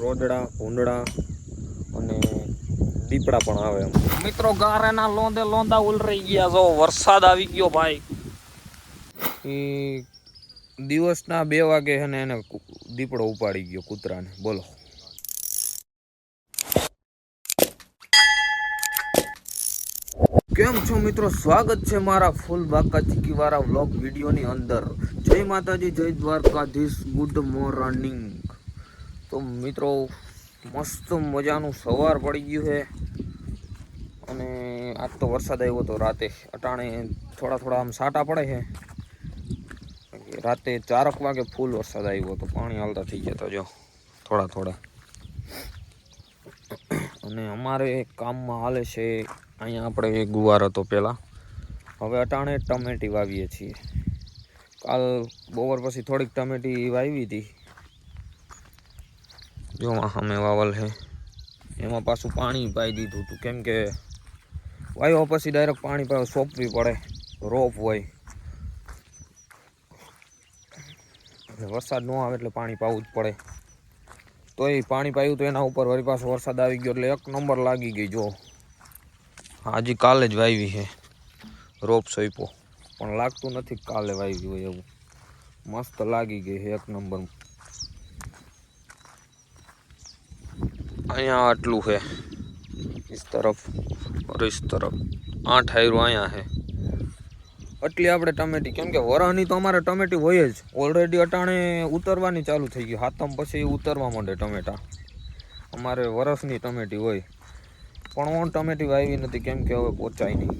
રોદડા ભૂંડડા અને દીપડા પણ આવે એમ મિત્રો. ગારેના લોંદે લોંદા ઉલરાઈ ગયા. જો વરસાદ આવી ગયો ભાઈ. એ દિવસના 2 વાગે છે ને એને દીપડો ઉપાડી ગયો કૂતરાને. બોલો. કેમ છો મિત્રો? સ્વાગત છે મારા ફૂલ બાકા ચીકી વાળા વ્લોગ વિડીયોની અંદર. જય માતાજી, જય દ્વારકાધીશ, ગુડ મોર્નિંગ. તો મિત્રો મસ્ત મજાનું સવાર પડી ગયું છે અને આજ તો વરસાદ આવ્યો તો રાતે. અટાણે થોડા આમ સાટા પડે છે. રાતે 4 વાગે ફૂલ વરસાદ આવ્યો તો પાણી હાલતા થઈ ગયા તો જો થોડા. અને અમારે કામમાં હાલે છે અહીંયા આપણે ગુવાર હતો પહેલાં, હવે અટાણે ટમેટી વાવીએ છીએ. કાલ બપોર પછી થોડીક ટમેટી વાવી હતી. જો અમે વાવલ છે એમાં પાછું પાણી પાઈ દીધું હતું, કેમ કે વાવ્યા પછી ડાયરેક્ટ પાણી સોંપવી પડે, રોપ હોય એટલે વરસાદ ન આવે એટલે પાણી પાવું જ પડે. તો એ પાણી પાયું તો એના ઉપર વળી પાછો વરસાદ આવી ગયો એટલે 1 નંબર લાગી ગઈ. જો હજી કાલે જ વાવી છે, રોપ સોંપ્યો પણ લાગતું નથી કાલે વાવી હોય એવું. મસ્ત લાગી ગઈ છે 1 નંબર. અહીંયા આટલું છે इस तरफ और इस तरफ 8 हायरो અહીંયા છે. એટલી આપણે ટમેટી, કેમ કે વરાહની તો અમારે ટમેટી હોય જ ઓલરેડી. અટાણે ઉતરવાની ચાલુ થઈ ગઈ. હાથમ પછી ઉતરવા માંડે ટમેટા. અમારે વરસની ટમેટી હોય પણ હું ટમેટી વાવી નથી, કેમ કે હવે પહોંચાય નહીં.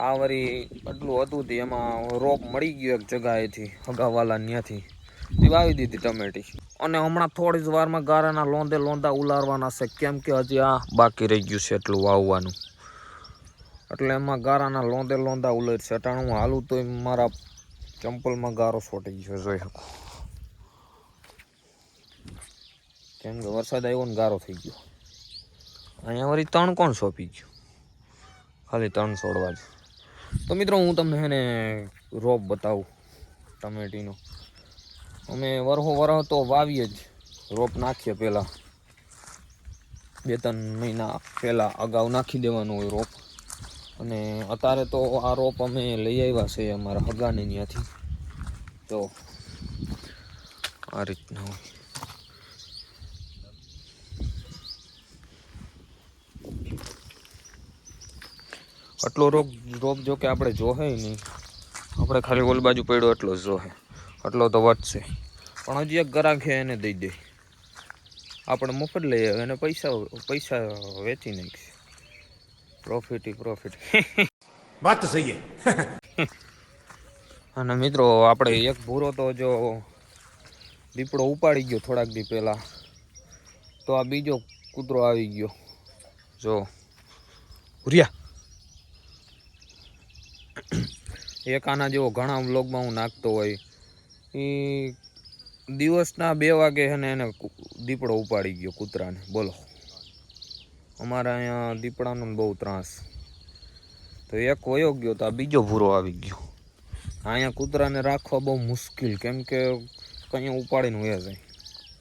આ વળી એટલું હતું તે એમાં રોપ મળી ગયો એક જગાએથી, હગાવાલા ત્યાંથી તે વાવી દીધી ટમેટી. અને હમણાં થોડી જ વારમાં ગારાના લોંદે લોંદા ઉલારવાના છે, કેમ કે હજી આ બાકી રહી ગયું છે એટલું વાવવાનું. એટલે એમાં ગારાના લોંદે લોંદા ઉલરશે. અટાણે હું હાલું તો મારા ચંપલમાં ગારો છોટી ગયો, જોઈ શકો. કેમ કે વરસાદ આવ્યો ને ગારો થઈ ગયો. અહીંયા વળી 3 કોણ સોંપી ગયું, ખાલી 3 છોડવા જ. તો મિત્રો હું તમને એને રોપ બતાવું ટમેટીનો. અમે વરહો તો વાવીએ જ, રોપ નાખીએ પહેલાં 2-3 મહિના પહેલાં અગાઉ નાખી દેવાનું હોય રોપ. અને અત્યારે તો આ રોપ અમે લઈ આવ્યા છે અમારા હગાને ત્યાંથી. તો આ રીતના હોય. આટલો રોપ જો કે આપણે જોહે નહીં, આપણે ખાલી ઓલ બાજુ પડ્યો એટલો જ જોહે, એટલો તો વધશે. પણ હજી એક ગ્રાહક છે એને દઈ દે, આપણે મફત લઈ આવે એને પૈસા વેચી નાખીએ. પ્રોફિટ વાત તો સહી છે. અને મિત્રો આપણે એક ભૂરો તો જો દીપડો ઉપાડી ગયો થોડાક દી પહેલાં, તો આ બીજો કૂતરો આવી ગયો. જો ભૂરિયા એક આના જેવો ઘણા વ્લોગમાં હું નાખતો હોય. એ દિવસના 2 વાગે છે ને એને દીપડો ઉપાડી ગયો કૂતરાને. બોલો. અમારે અહીંયા દીપડાનો બહુ ત્રાસ. તો એક વયો ગયો તો આ બીજો ભૂરો આવી ગયો. અહીંયા કૂતરાને રાખવા બહુ મુશ્કેલ, કેમ કે કંઈ ઉપાડીને વયા જાય,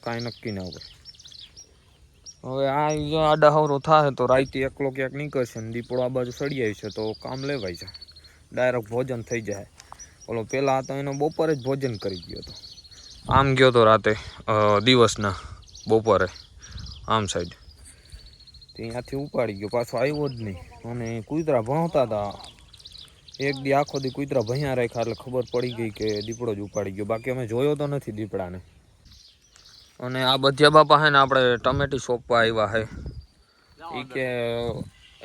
કાંઈ નક્કી ના હોય. હવે આ જો આડાહવરો થાય તો રાતે એકલો ક્યાંક નીકળશે ને દીપડો આ બાજુ સડી આવી છે તો કામ લેવાય છે, ડાયરેક્ટ ભોજન થઈ જાય. ઓલો પહેલાં તો એનો બપોરે જ ભોજન કરી ગયો હતો. આમ ગયો તો રાતે દિવસના બપોરે આમ સાઈડ, ત્યાંથી ઉપાડી ગયો, પાછો આવ્યો જ નહીં. અને કૂતરા ભણતા હતા, એક દી આખો દી કૂતરા ભણ્યા રાખ્યા એટલે ખબર પડી ગઈ કે દીપડો જ ઉપાડી ગયો. બાકી અમે જોયો તો નથી દીપડાને. અને આ બધ્યા બાપા છે ને આપણે ટમેટી સોંપવા આવ્યા છે.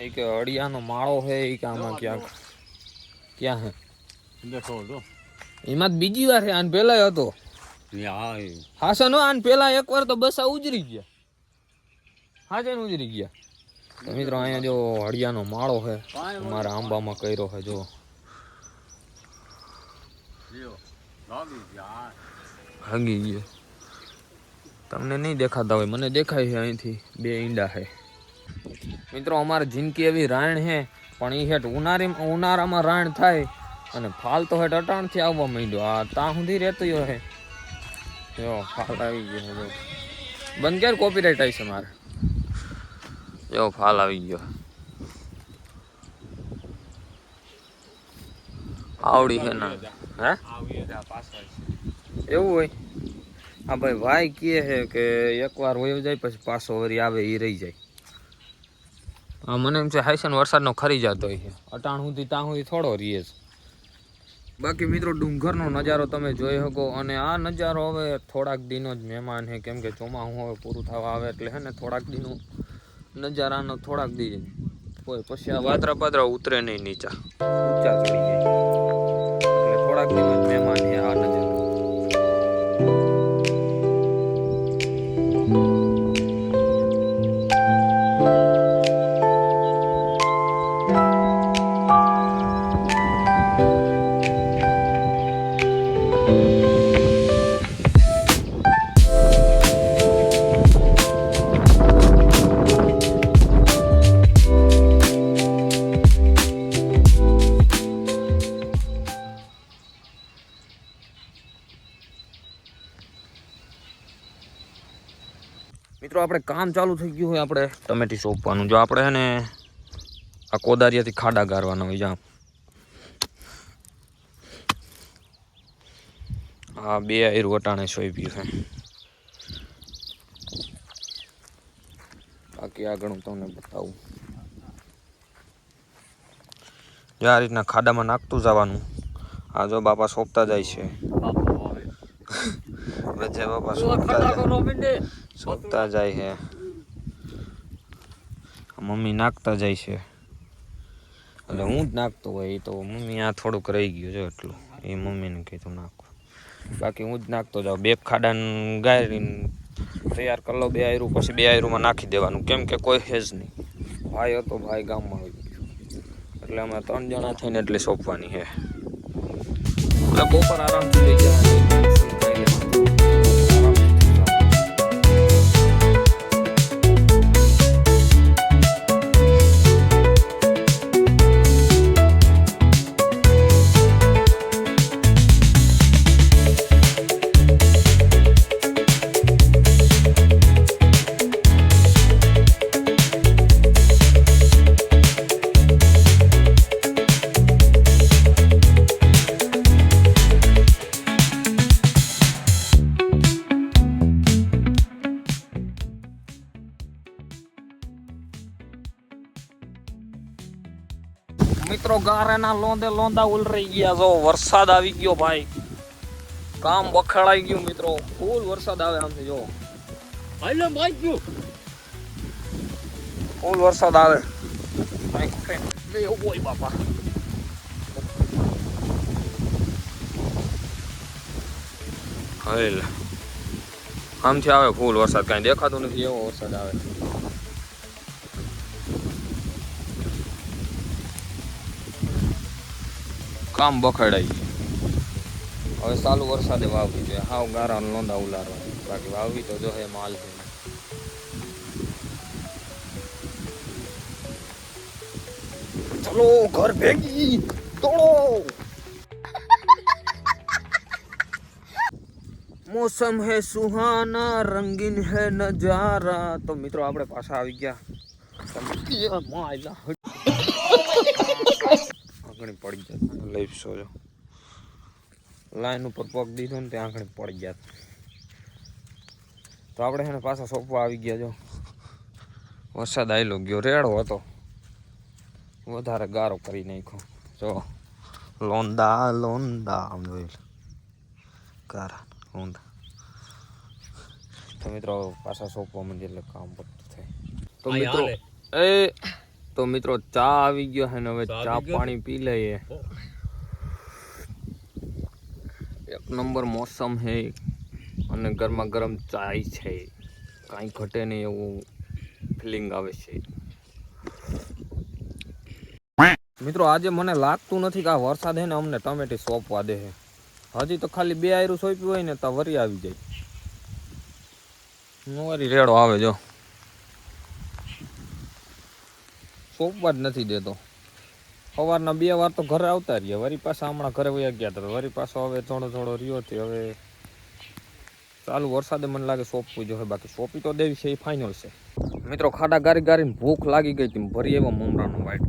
એ કે અડિયાનો માળો છે એ કે આમાં ક્યાં છે એમાં બીજી વાર છે. આને પહેલાં હતો હાસો નો, આને પહેલાં એકવાર તો બસા ઉજરી ગયા, હાજે ઉજરી ગયા. તો મિત્રો અહીંયા જો અડિયાનો માળો છે અમારા આંબામાં કર્યો છે. જો ભાગી ગયો, તમને નહીં દેખાતા હોય, મને દેખાય છે અહીંથી 2 ઈંડા છે. મિત્રો અમારે જિંદગી એવી રાયણ છે, પણ એ હેઠ ઉનાળામાં રાયણ થાય અને ફાલ તો હેઠ અટાણથી આવવા માંડ્યો. આ ત્યાં સુધી રહેતો હે. જો ફાલ આવી ગયો. બંધ કર, કોપીરાઇટ આવી છે મારે. જો ફાલ આવી ગયો. આવડી છે ના હે એવું હોય. હા ભાઈ કહે છે કે એકવાર વયો જાય પછી પાછો વરી આવે એ રહી જાય. હા મને એમ છે હાઈસન વરસાદનો ખરી જતો હોય છે અટાણ સુધી ત્યાં સુધી થોડો રહીએ છે. બાકી મિત્રો ડુંગરનો નજારો તમે જોઈ શકો અને આ નજારો હવે થોડાક દિનો જ મહેમાન છે કેમ કે ચોમાસું હવે પૂરું થવા આવે એટલે હે ને થોડાક દિનો નજારાનો થોડાક દી કોઈ પછી આ વાદરા પાદરા ઉતરે નહીં નીચા ઊંચા ચડી જાય એટલે થોડાક દિનો જ મહેમાન છે આ નજારો. મિત્રો આપણે કામ ચાલુ થઈ ગયું હોય આપણે ટમેટી સોંપવાનું. જો આપણે હે ને આ કોદારિયાથી ખાડા ગારવાના હોય જ્યાં આ બે આયરું વટાણે સોંપ્યું છે. બાકી આગળ હું તમને બતાવું. જો આ રીતના ખાડામાં નાખતું જવાનું. આ જો બાપા સોંપતા જાય છે. વચ્ચે બાપા સોંપતા જાય છે. મમ્મી નાખતા જાય છે એટલે હું જ નાખતો હોય. એ તો મમ્મી આ થોડુંક રહી ગયું છે એટલું એ મમ્મીને કીધું નાખો. બાકી હું જ નાખતો જાઉં. બે ખાડાને ગાળીને તૈયાર કરી લો બે આયરું પછી બે આયરુંમાં નાખી દેવાનું કેમ કે કોઈ હેજ નહીં. ભાઈ હતો ભાઈ ગામમાં આવી ગયો એટલે અમે 3 જણા થઈને એટલે સોંપવાની છે. એટલે બપોર આરામથી લઈ જવાની. મિત્રો ગારેના લોંદા ઉલરાઈ ગયા. જો વરસાદ આવી ગયો ભાઈ. કામ બખડાઈ ગયું મિત્રો. ફૂલ વરસાદ આવે આમથી જો. ફૂલ વરસાદ આવે. ઓય બાપા હવે આમથી આવે ફૂલ વરસાદ. કાંઈ દેખાતું નથી એવો વરસાદ આવે. કામ બખડાઈ ગયું. હવે ચાલુ વરસાદે વાવવી જોઈએ. હાવ ગારા લોંદા ઉલારવા. બાકી વાવવી તો જો હે માલ છે. ચલો ઘર ભેગી તોડો. મોસમ હે સુહાના રંગીન હે નજારા. તો મિત્રો આપણે પાછા આવી ગયા. આંગળી પડી જાય લઈ જો લાઈન ઉપર પગ દીધો ને ત્યાં આંગળી પડી ગયા. તો આપણે છે ને પાછા સોંપવા આવી ગયા. જો વરસાદ આવેલો ગયો. રેડો હતો વધારે ગારો કરી નાખ્યો. જો લોંદા આમ જોઈ ગારા લોંદા. તો મિત્રો પાછા સોંપવા માંડીએ એટલે કામ બધું થાય. તો મિત્રો ચા આવી ગયો છે ને હવે ચા પાણી પી લઈએ. એક નંબર મોસમ છે અને ગરમા ગરમ ચાય છે. કાંઈ ઘટે નહીં એવું ફિલિંગ આવે છે. મિત્રો આજે મને લાગતું નથી કે આ વરસાદ છે ને અમને ટમેટી સોંપવા દે. હજી તો ખાલી 2 આયરું સોંપ્યું હોય ને તો વરી આવી જાય. વરી રેડો આવે જો. સોંપવા જ નથી દેતો. સવારના 2 વાર તો ઘરે આવતા રહ્યા. વરી પાછા હમણાં ઘરે વયા ગયા હતા. વરી પાછો હવે થોડો રહ્યો હતી. હવે ચાલુ વરસાદે મને લાગે સોંપવું જોઈએ, બાકી સોંપી તો દેવી છે એ ફાઇનલ છે. મિત્રો ખાડા ગારી ગારીને ભૂખ લાગી ગઈ હતી, ભરી એવા મમરાનો વાઇટ.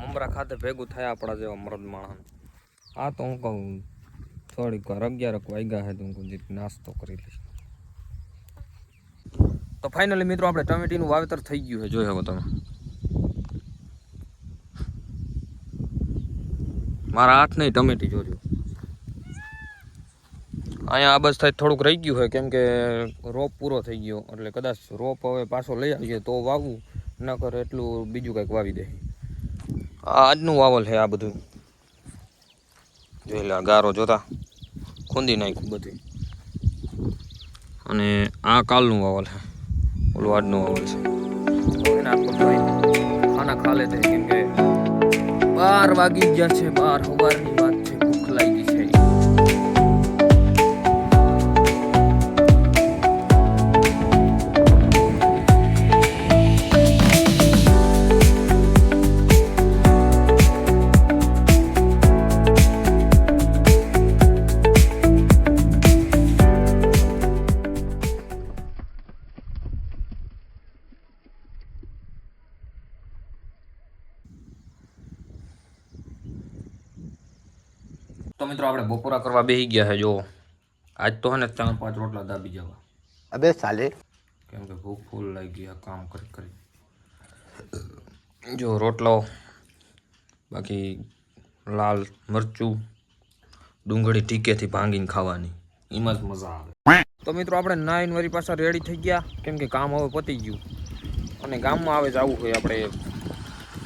મમરા ખાતે ભેગું થયા આપણા જેવા મરદ માણસ. આ તો હું કહું થોડીક વાર 11 વાગ્યા છે તો હું નાસ્તો કરી લઈશ. તો ફાઇનલી મિત્રો આપણે ટમેટીનું વાવેતર થઈ ગયું છે, જોઈ શકો તમે. મારા હાથ નહીં ટમેટી જોજો. અહીંયા આ બસ થાય થોડુંક રહી ગયું છે, કેમ કે રોપ પૂરો થઈ ગયો, એટલે કદાચ રોપ હવે પાછો લઈ આવીએ તો વાવવું, ન કરે એટલું બીજું કંઈક વાવી દે. આ આજનું વાવલ છે આ બધું, જોઈ લે. ગારો જોતા ખૂંદી નાખ્યું બધું. અને આ કાલનું વાવલ છે, ઓલું આજનું વાવલ છે. ખાના ખા લેતે કેમ કે 12 વાગી ગયા છે. 12 સવારની વાત છે, ભૂખ લાગી છે. તો મિત્રો આપણે બપોરા કરવા બેસી ગયા છે. જો આજ તો હે ને 4-5 રોટલા દાબી જવા. અબે સાલે, કેમ કે ભૂખ ફૂલ લાગી આ કામ કરી કરી. જો રોટલો, બાકી લાલ મરચું, ડુંગળી ટીકેથી ભાંગીને ખાવાની, એમાં જ મજા આવે. તો મિત્રો આપણે નાઈન વરી પાછા રેડી થઈ ગયા, કેમ કે કામ હવે પતી ગયું અને ગામમાં આવે જવું હોય. આપણે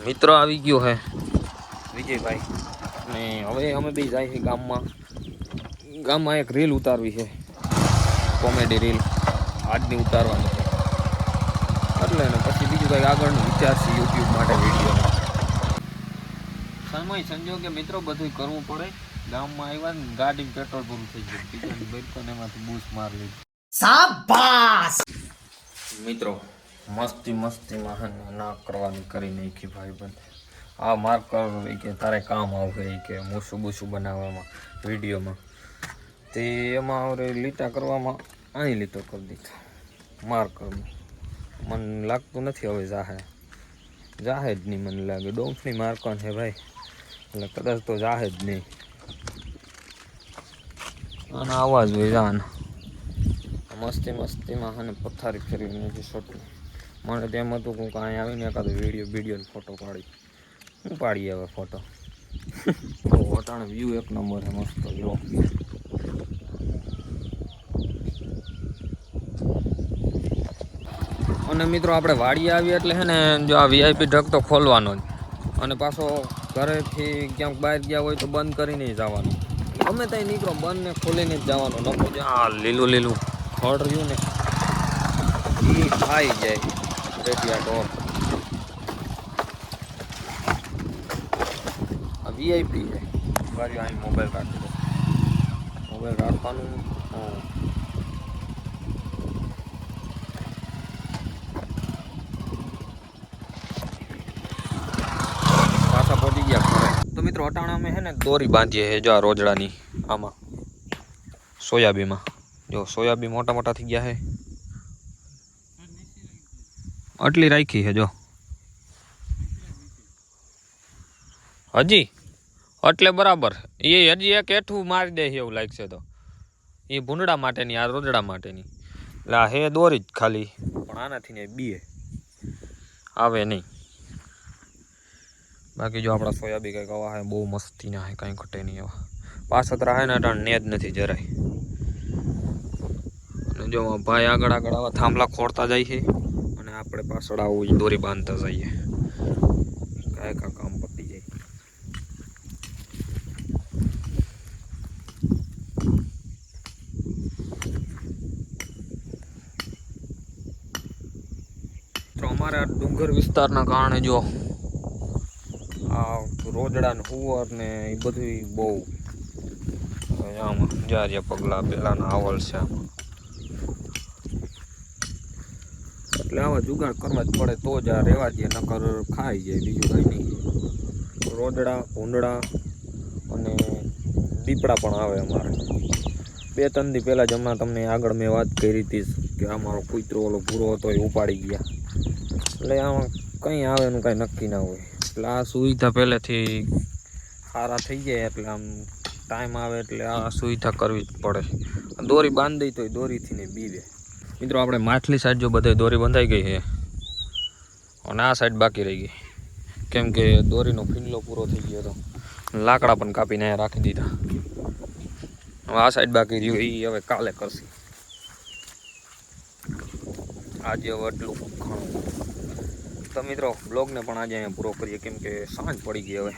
મિત્ર આવી ગયો છે વિજયભાઈ, અને હવે અમે બી જાય છે ગામમાં એક રીલ ઉતારવી છે, કોમેડી રીલ આજની ઉતારવાની છે. એટલે ને પછી બીજું કંઈક આગળનું વિચાર છે યુટ્યુબ માટે વિડીયો. સમય સંજોગે મિત્રો બધું કરવું પડે. ગામમાં આવ્યા ને ગાડી પેટ્રોલ પૂરું થઈ ગયું, બીજાની બૈરકોને એમાંથી બૂસ માર લીધી. શાબાશ મિત્રો, મસ્તીમાં હે ના કરવાની કરી નાખી ભાઈબંધ. આ માર્કર કે તારે કામ આવે કે મૂસું બનાવવામાં વિડીયોમાં, તે એમાં હવે લીટા કરવામાં અહીં લીટો કરી દીધો માર્કરમાં. મને લાગતું નથી હવે જાહે જ નહીં. મને લાગે ડોમ્ફની માર્કર છે ભાઈ, એટલે કદાચ તો જાહે જ નહીં. અને આવા જ હોય જાના મસ્તીમાં અને પથારી ફેરવી નથી છોટું. મને તેમ હતું કે કાંઈ આવીને એકાદો વિડીયો ફોટો પાડી હવે ફોટો. વટાણ વ્યૂ એક નંબર છે, મસ્ત. જો અને મિત્રો આપણે વાડીએ આવીએ એટલે હે ને, જો આ VIP ઢગ તો ખોલવાનો જ, અને પાછો ઘરેથી ક્યાંક બહાર ગયા હોય તો બંધ કરીને જવાનું. ગમે ત્યાં નીકળો બંધ ને ખોલીને જ જવાનું. નકો જો આ લીલું ખડ રહ્યું ને એ ખાઈ જાય રેટિયા ઢોર. આ VIP છે. બાજુ અહીં મોબાઈલ રાખી દો, મોબાઈલ રાખવાનું. પાછા પહોંચી ગયા. તો મિત્રો અટાણા અમે છે ને દોરી બાંધીએ છે, જો આ રોજડાની આમાં સોયાબીનમાં. જો સોયાબીન મોટા થઈ ગયા છે, આટલી રાખી છે. જો હજી એટલે બરાબર. એ હજી એક હેઠું મારી દે એવું લાગશે. તો એ ભૂંડડા માટેની, આ રોજડા માટેની. એટલે આ હે દોરી જ ખાલી, પણ આનાથી ને બીએ આવે નહીં. બાકી જો આપણા સોયાબીન કંઈક આવા હે, બહુ મસ્તી ના હે, કાંઈ ઘટે નહીં. એવા પાછતરા હે ને અટાણ ને જ નથી જરાય. અને જો ભાઈ આગળ આવા થાંભલા ખોરતા જાય છે, અને આપણે પાછળ આવું દોરી બાંધતા જઈએ. કાંઈ કામ પતી જાય. તો અમારા ડુંગર વિસ્તારના કારણે જો આ રોજડા ને હુવર ને એ બધું બહુ આમાં જારિયા પગલા પેલાના આવલ છે આમાં. એટલે આવા જુગાડ કરવા જ પડે તો જ આ રહેવા દે, નકર ખાઈ જાય. બીજું કંઈ નહીં. રોજડા, ભૂંડડા અને દીપડા પણ આવે અમારે. 2-3 દી પહેલાં જ હમણાં તમને આગળ મેં વાત કરી હતી કે આ મારો કૂતરો ઓલો ભૂરો હતો એ ઉપાડી ગયા. એટલે આમાં કંઈ આવે એનું કાંઈ નક્કી ના હોય. એટલે આ સુવિધા પહેલેથી સારા થઈ જાય એટલે આમ ટાઈમ આવે એટલે આ સુવિધા કરવી જ પડે. દોરી બાંધી તો દોરીથી ને બીવે. મિત્રો આપણે માછલી સાઈડ જો બધે દોરી બંધાઈ ગઈ છે અને આ સાઈડ બાકી રહી ગઈ, કેમ કે દોરીનો ફીંડલો પૂરો થઈ ગયો હતો. લાકડા પણ કાપીને અહીંયા રાખી દીધા. હવે આ સાઈડ બાકી રહ્યું એ હવે કાલે કરશે. આજે હવે એટલું ઘણું. તો મિત્રો બ્લોગને પણ આજે અહીંયા પૂરો કરીએ, કેમ કે સાંજ પડી ગઈ હવે.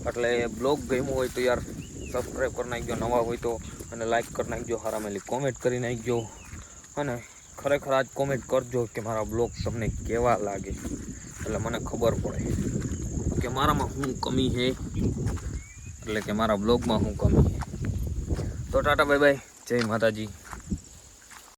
એટલે બ્લોગ ગમ્યો હોય તો યાર સબસ્ક્રાઈબ કરી નાખજો, નવા હોય તો, અને લાઈક કરી નાખજો, હારામેલી કોમેન્ટ કરી નાખજો. અને ખરેખર આજ કોમેન્ટ કરજો કે મારા બ્લોગ તમને કેવા લાગે, એટલે મને ખબર પડે કે મારામાં શું કમી છે, એટલે કે મારા બ્લોગમાં શું કમી છે. તો ટાટા બાય બાય, જય માતાજી.